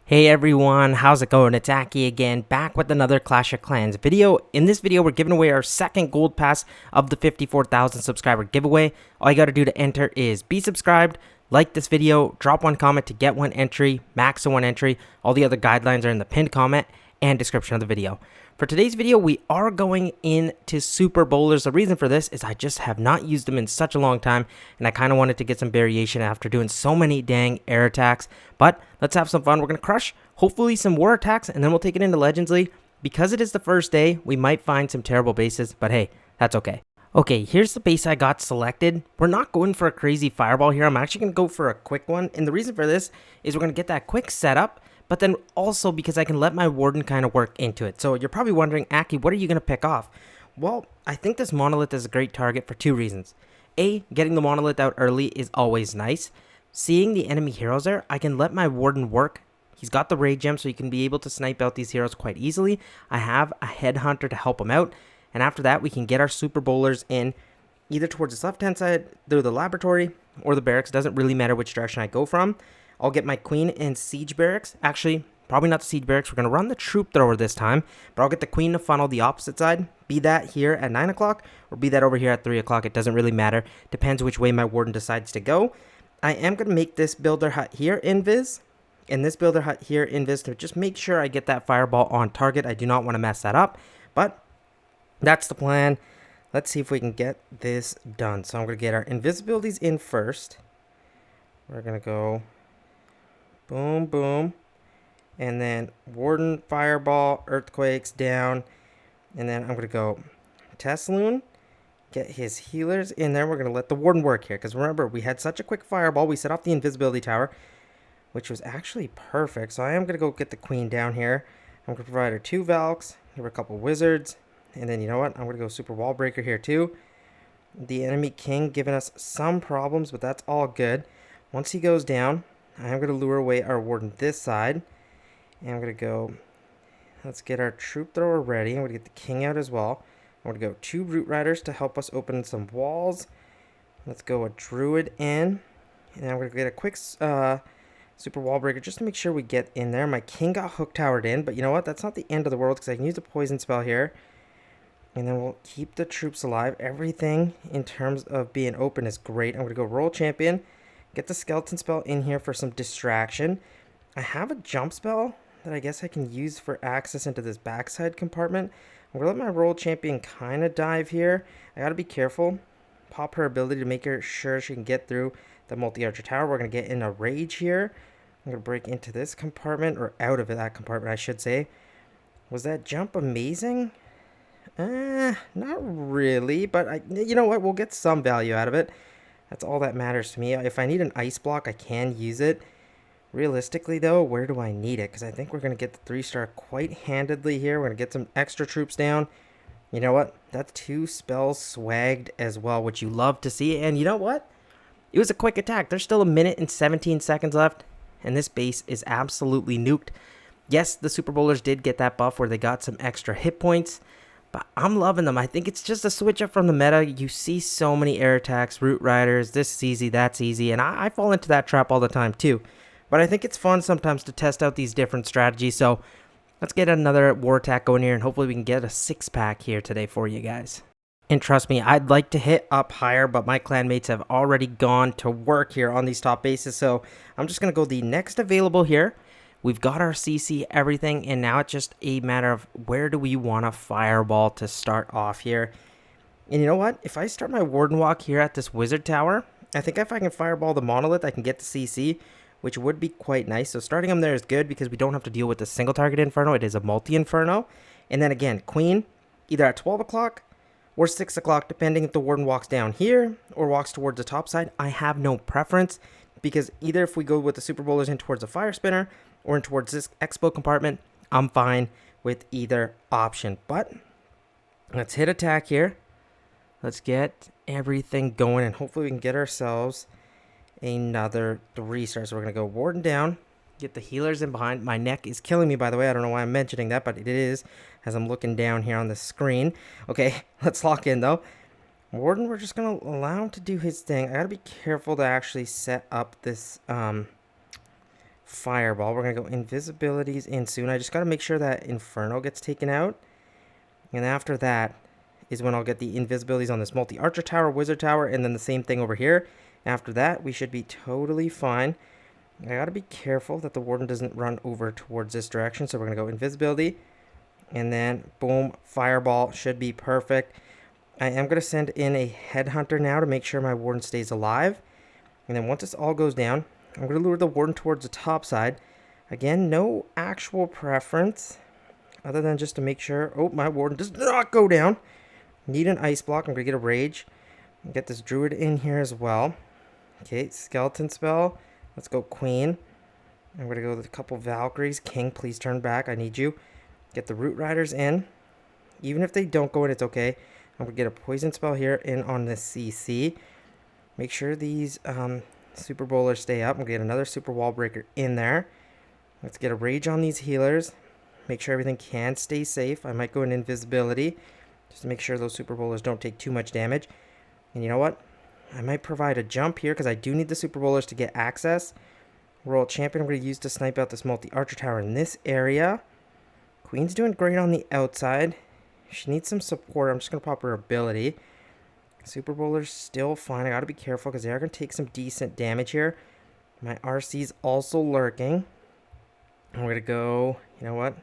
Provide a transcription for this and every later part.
Hey everyone, how's it going? It's Aki again, back with another Clash of Clans video. In this video, we're giving away our second gold pass of the 54,000 subscriber giveaway. All you gotta do to enter is be subscribed, like this video, drop one comment to get one entry, max to one entry. All the other guidelines are in the pinned comment and description of the video. For today's video, we are going into Super Bowlers. The reason for this is I just have not used them in such a long time, and I kind of wanted to get some variation after doing so many dang air attacks. But let's have some fun. We're going to crush, hopefully, some war attacks, and then we'll take it into Legends League. Because it is the first day, we might find some terrible bases, but hey, that's okay. Okay, here's the base I got selected. We're not going for a crazy fireball here. I'm actually going to go for a quick one, and the reason for this is we're going to get that quick setup, but then also because I can let my warden kind of work into it. So you're probably wondering, Aki, what are you going to pick off? Well, I think this monolith is a great target for two reasons. A, getting the monolith out early is always nice. Seeing the enemy heroes there, I can let my warden work. He's got the raid gem, so you can be able to snipe out these heroes quite easily. I have a headhunter to help him out. And after that, we can get our super bowlers in either towards this left-hand side, through the laboratory, or the barracks. It doesn't really matter which direction I go from. I'll get my queen in siege barracks. Actually, probably not the siege barracks. We're going to run the troop thrower this time. But I'll get the queen to funnel the opposite side. Be that here at 9 o'clock or be that over here at 3 o'clock. It doesn't really matter. Depends which way my warden decides to go. I am going to make this builder hut here invis. And this builder hut here invis to just make sure I get that fireball on target. I do not want to mess that up. But that's the plan. Let's see if we can get this done. So I'm going to get our invisibilities in first. We're going to go boom, boom. And then warden, fireball, earthquakes down. And then I'm going to go Tesloon, get his healers in there. We're going to let the warden work here. Because remember, we had such a quick fireball. We set off the invisibility tower, which was actually perfect. So I am going to go get the queen down here. I'm going to provide her 2 Valks, give her a couple wizards. And then you know what? I'm going to go super wall breaker here too. The enemy king giving us some problems, but that's all good. Once he goes down, I am going to lure away our warden this side. And I'm going to go, let's get our troop thrower ready. I'm going to get the king out as well. I'm going to go 2 root riders to help us open some walls. Let's go a druid in. And I'm going to get a quick super wall breaker just to make sure we get in there. My king got hook towered in, but you know what? That's not the end of the world because I can use a poison spell here. And then we'll keep the troops alive. Everything in terms of being open is great. I'm going to go roll champion. Get the skeleton spell in here for some distraction. I have a jump spell that I guess I can use for access into this backside compartment. I'm going to let my roll champion kind of dive here. I got to be careful. Pop her ability to make her sure she can get through the multi-archer tower. We're going to get in a rage here. I'm going to break into this compartment, or out of that compartment, I should say. Was that jump amazing? Not really, but you know what? We'll get some value out of it. That's all that matters to me. If I need an ice block, I can use it. Realistically, though, where do I need it? Because I think we're going to get the 3-star quite handedly here. We're going to get some extra troops down. You know what? That's 2 spells swagged as well, which you love to see. And you know what? It was a quick attack. There's still 1 minute and 17 seconds left, and this base is absolutely nuked. Yes, the Super Bowlers did get that buff where they got some extra hit points, but I'm loving them. I think it's just a switch up from the meta. You see so many air attacks, root riders, this is easy, that's easy, and I fall into that trap all the time too. But I think it's fun sometimes to test out these different strategies, so let's get another war attack going here, and hopefully we can get a 6-pack here today for you guys. And trust me, I'd like to hit up higher, but my clanmates have already gone to work here on these top bases, so I'm just going to go the next available here. We've got our CC, everything, and now it's just a matter of where do we want to fireball to start off here. And you know what? If I start my warden walk here at this wizard tower, I think if I can fireball the monolith, I can get the CC, which would be quite nice. So starting them there is good because we don't have to deal with a single target inferno. It is a multi-inferno. And then again, queen, either at 12 o'clock or 6 o'clock, depending if the warden walks down here or walks towards the top side. I have no preference because either if we go with the super bowlers in towards the fire spinner or in towards this expo compartment, I'm fine with either option. But let's hit attack here. Let's get everything going, and hopefully we can get ourselves another 3 stars. So we're going to go warden down, get the healers in behind. My neck is killing me, by the way. I don't know why I'm mentioning that, but it is as I'm looking down here on the screen. Okay, let's lock in, though. Warden, we're just going to allow him to do his thing. I got to be careful to actually set up this fireball. We're going to go invisibilities in soon. I just got to make sure that Inferno gets taken out. And after that is when I'll get the invisibilities on this multi-archer tower, wizard tower, and then the same thing over here. After that, we should be totally fine. I got to be careful that the warden doesn't run over towards this direction. So we're going to go invisibility. And then, boom, fireball should be perfect. I am going to send in a headhunter now to make sure my warden stays alive. And then once this all goes down, I'm going to lure the warden towards the top side. Again, no actual preference other than just to make sure. Oh, my warden does not go down. Need an ice block. I'm going to get a rage. Get this druid in here as well. Okay, skeleton spell. Let's go queen. I'm going to go with a couple Valkyries. King, please turn back. I need you. Get the root riders in. Even if they don't go in, it's okay. I'm going to get a poison spell here in on this CC. Make sure these super bowlers stay up. I'm going to get another super wall breaker in there. Let's get a rage on these healers. Make sure everything can stay safe. I might go in invisibility just to make sure those super bowlers don't take too much damage. And you know what? I might provide a jump here because I do need the super bowlers to get access. World champion I'm going to use to snipe out this multi-archer tower in this area. Queen's doing great on the outside. She needs some support. I'm just going to pop her ability. Super bowler's still fine. I got to be careful because they are going to take some decent damage here. My RC's also lurking. I'm going to go, you know what?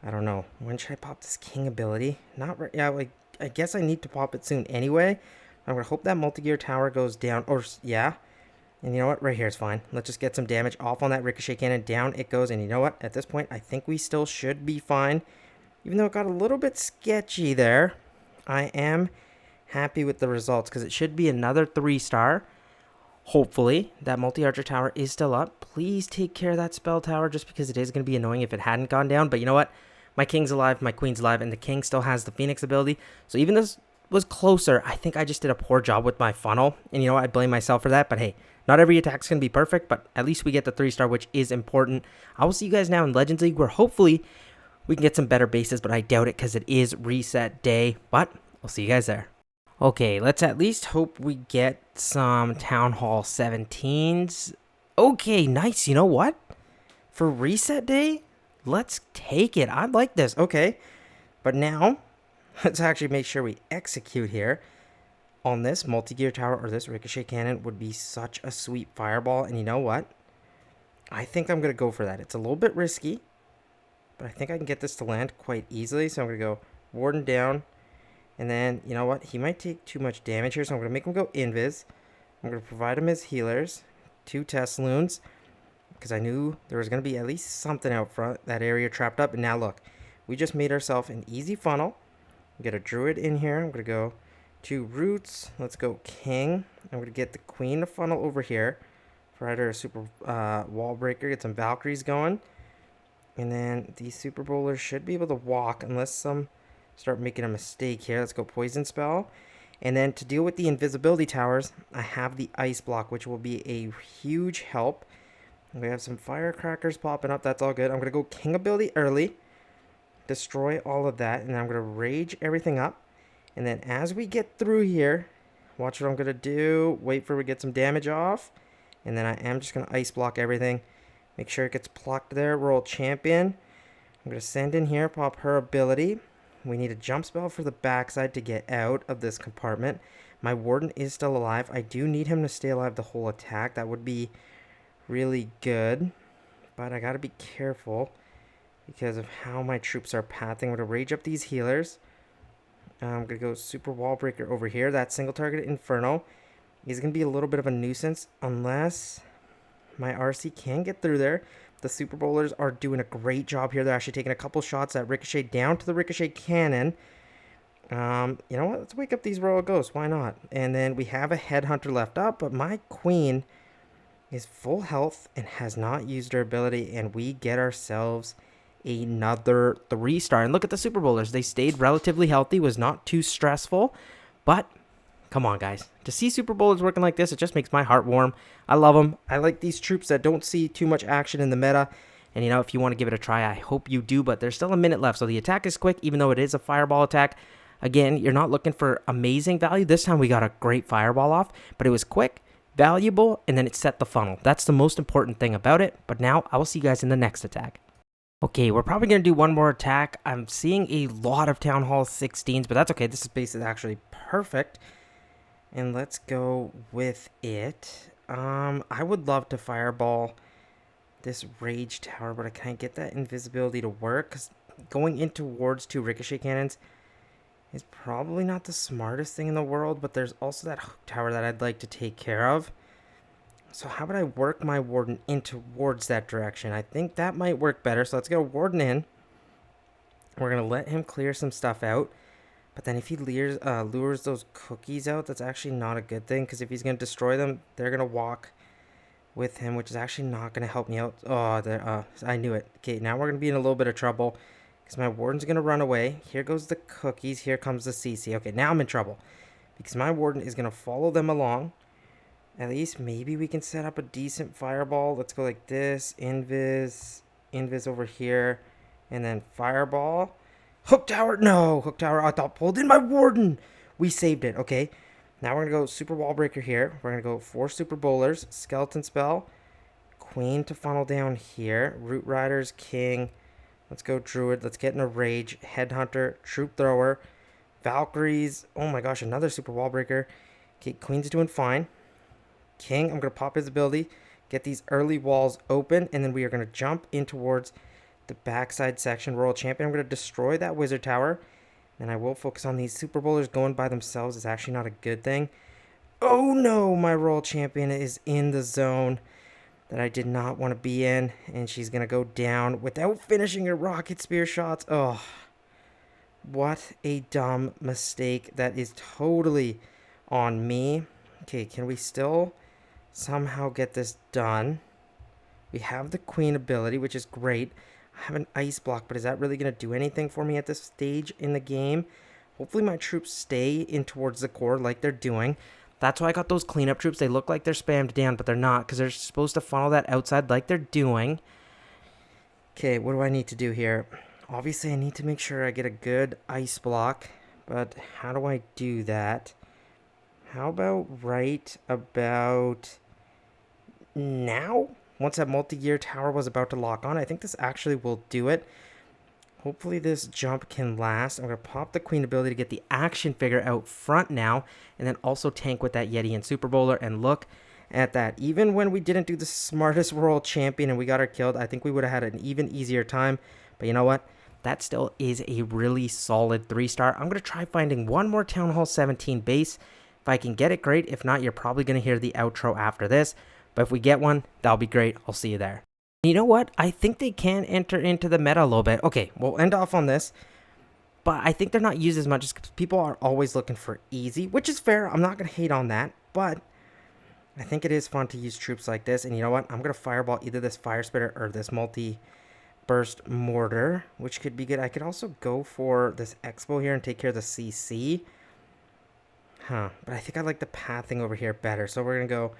I don't know. When should I pop this king ability? Not right. Yeah, like, I guess I need to pop it soon anyway. I'm going to hope that multi-gear tower goes down. Or, yeah. And you know what? Right here is fine. Let's just get some damage off on that ricochet cannon. Down it goes. And you know what? At this point, I think we still should be fine. Even though it got a little bit sketchy there, I am happy with the results because it should be another 3-star. Hopefully, that multi-archer tower is still up. Please take care of that spell tower just because it is going to be annoying if it hadn't gone down. But you know what? My king's alive, my queen's alive, and the king still has the phoenix ability. So even this was closer, I think I just did a poor job with my funnel. And you know what? I blame myself for that. But hey, not every attack's going to be perfect, but at least we get the 3-star, which is important. I will see you guys now in Legends League where hopefully we can get some better bases, but I doubt it because it is reset day. But I'll see you guys there. Okay, let's at least hope we get some Town Hall 17s. Okay, nice. You know what? For reset day, let's take it. I like this. Okay, but now let's actually make sure we execute here on this multi-gear tower or this ricochet cannon would be such a sweet fireball. And you know what? I think I'm going to go for that. It's a little bit risky, but I think I can get this to land quite easily. So I'm going to go warden down. And then, you know what? He might take too much damage here, so I'm going to make him go invis. I'm going to provide him his healers. 2 test loons. Because I knew there was going to be at least something out front. That area trapped up. And now look. We just made ourselves an easy funnel. Get a druid in here. I'm going to go 2 roots. Let's go king. I'm going to get the queen to funnel over here. Provide her a super wall breaker. Get some Valkyries going. And then these super bowlers should be able to walk unless some start making a mistake here. Let's go poison spell. And then to deal with the invisibility towers, I have the ice block, which will be a huge help. We have some firecrackers popping up. That's all good. I'm going to go king ability early. Destroy all of that. And I'm going to rage everything up. And then as we get through here, watch what I'm going to do. Wait for we get some damage off. And then I am just going to ice block everything. Make sure it gets plucked there. World champion. I'm going to send in here, pop her ability. We need a jump spell for the backside to get out of this compartment. My warden is still alive. I do need him to stay alive the whole attack. That would be really good. But I got to be careful because of how my troops are pathing. I'm going to rage up these healers. I'm going to go super wall breaker over here. That single target Inferno is going to be a little bit of a nuisance unless my RC can get through there. The super bowlers are doing a great job here. They're actually taking a couple shots at ricochet down to the ricochet cannon. You know what? Let's wake up these royal ghosts. Why not? And then we have a headhunter left up, but my queen is full health and has not used her ability, and we get ourselves another 3-star. And look at the super bowlers. They stayed relatively healthy, was not too stressful, but come on, guys. To see super bowlers working like this, it just makes my heart warm. I love them. I like these troops that don't see too much action in the meta. And, you know, if you want to give it a try, I hope you do. But there's still a minute left. So the attack is quick, even though it is a fireball attack. Again, you're not looking for amazing value. This time we got a great fireball off. But it was quick, valuable, and then it set the funnel. That's the most important thing about it. But now I will see you guys in the next attack. Okay, we're probably going to do one more attack. I'm seeing a lot of Town Hall 16s, but that's okay. This base is actually perfect. And let's go with it. I would love to fireball this Rage Tower, but I can't get that invisibility to work, because going in towards 2 ricochet cannons is probably not the smartest thing in the world, but there's also that hook tower that I'd like to take care of. So how about I work my Warden in towards that direction? I think that might work better. So let's get a Warden in. We're going to let him clear some stuff out. But then if he lures those cookies out, that's actually not a good thing, because if he's going to destroy them, they're going to walk with him, which is actually not going to help me out. Oh, I knew it. Okay, now we're going to be in a little bit of trouble, because my Warden's going to run away. Here goes the cookies. Here comes the CC. Okay, now I'm in trouble, because my Warden is going to follow them along. At least maybe we can set up a decent fireball. Let's go like this. Invis over here. And then fireball. Hook tower. No, hook tower. I thought pulled in my Warden. We saved it. Okay. Now we're going to go super wall breaker here. We're going to go 4 super bowlers. Skeleton spell. Queen to funnel down here. Root riders. King. Let's go druid. Let's get in a rage. Headhunter. Troop thrower. Valkyries. Oh my gosh. Another super wall breaker. Okay. Queen's doing fine. King, I'm going to pop his ability, get these early walls open, and then we are going to jump in towards the backside section. Royal Champion, I'm going to destroy that wizard tower, and I will focus on these super bowlers going by themselves. It's actually not a good thing. Oh no, my Royal Champion is in the zone that I did not want to be in, and she's going to go down without finishing her rocket spear shots. Oh, what a dumb mistake. That is totally on me. Okay, can we still somehow get this done? We have the queen ability, which is great. I have an ice block, but is that really going to do anything for me at this stage in the game? Hopefully my troops stay in towards the core like they're doing. That's why I got those cleanup troops. They look like they're spammed down, but they're not, because they're supposed to funnel that outside like they're doing. Okay, what do I need to do here? Obviously, I need to make sure I get a good ice block, but how do I do that? How about right about now? Once that multi-gear tower was about to lock on, I think this actually will do it. Hopefully this jump can last. I'm going to pop the queen ability to get the action figure out front now, and then also tank with that Yeti and Super Bowler. And look at that. Even when we didn't do the smartest World Champion and we got her killed, I think we would have had an even easier time. But you know what? That still is a really solid 3-star. I'm going to try finding one more Town Hall 17 base. If I can get it, great. If not, you're probably going to hear the outro after this. But if we get one, that'll be great. I'll see you there. You know what? I think they can enter into the meta a little bit. Okay, we'll end off on this. But I think they're not used as much because people are always looking for easy, which is fair. I'm not going to hate on that. But I think it is fun to use troops like this. And you know what? I'm going to fireball either this fire spitter or this multi-burst mortar, which could be good. I could also go for this expo here and take care of the CC. But I think I like the pathing over here better. So we're going to go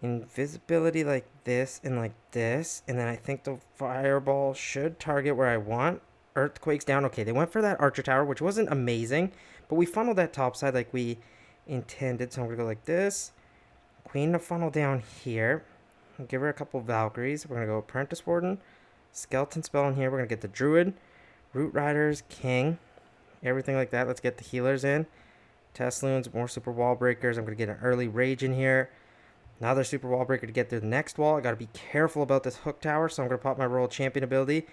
invisibility like this, and then I think the fireball should target where I want. Earthquakes down. Okay, they went for that archer tower, which wasn't amazing, but we funneled that top side like we intended. So I'm going to go like this. Queen to funnel down here. I'll give her a couple Valkyries. We're going to go Apprentice Warden, Skeleton Spell in here. We're going to get the Druid, Root Riders, King, everything like that. Let's get the healers in. Tesloons, more super wall breakers. I'm going to get an early rage in here. Another super wall breaker to get through the next wall. I got to be careful about this hook tower, so I'm going to pop my Royal Champion ability.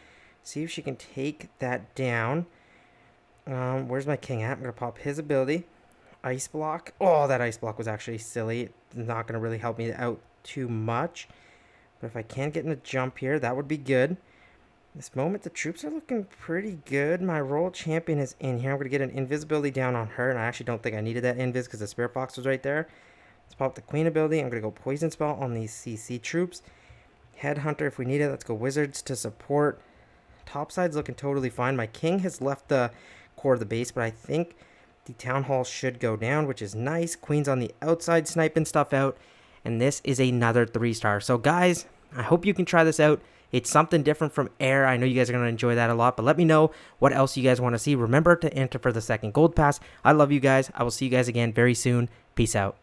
See if she can take that down. Where's my king at? I'm going to pop his ability. Ice block. Oh, that ice block was actually silly. It's not going to really help me out too much. But if I can get in the jump here, that would be good. This moment, the troops are looking pretty good. My Royal Champion is in here. I'm going to get an invisibility down on her, and I actually don't think I needed that invis because the Spirit Box was right there. Let's pop the Queen ability. I'm going to go Poison Spell on these CC troops. Headhunter if we need it. Let's go Wizards to support. Topside's looking totally fine. My King has left the core of the base, but I think the Town Hall should go down, which is nice. Queen's on the outside sniping stuff out, and this is another 3-star. So guys, I hope you can try this out. It's something different from Air. I know you guys are going to enjoy that a lot, but let me know what else you guys want to see. Remember to enter for the second gold pass. I love you guys. I will see you guys again very soon. Peace out.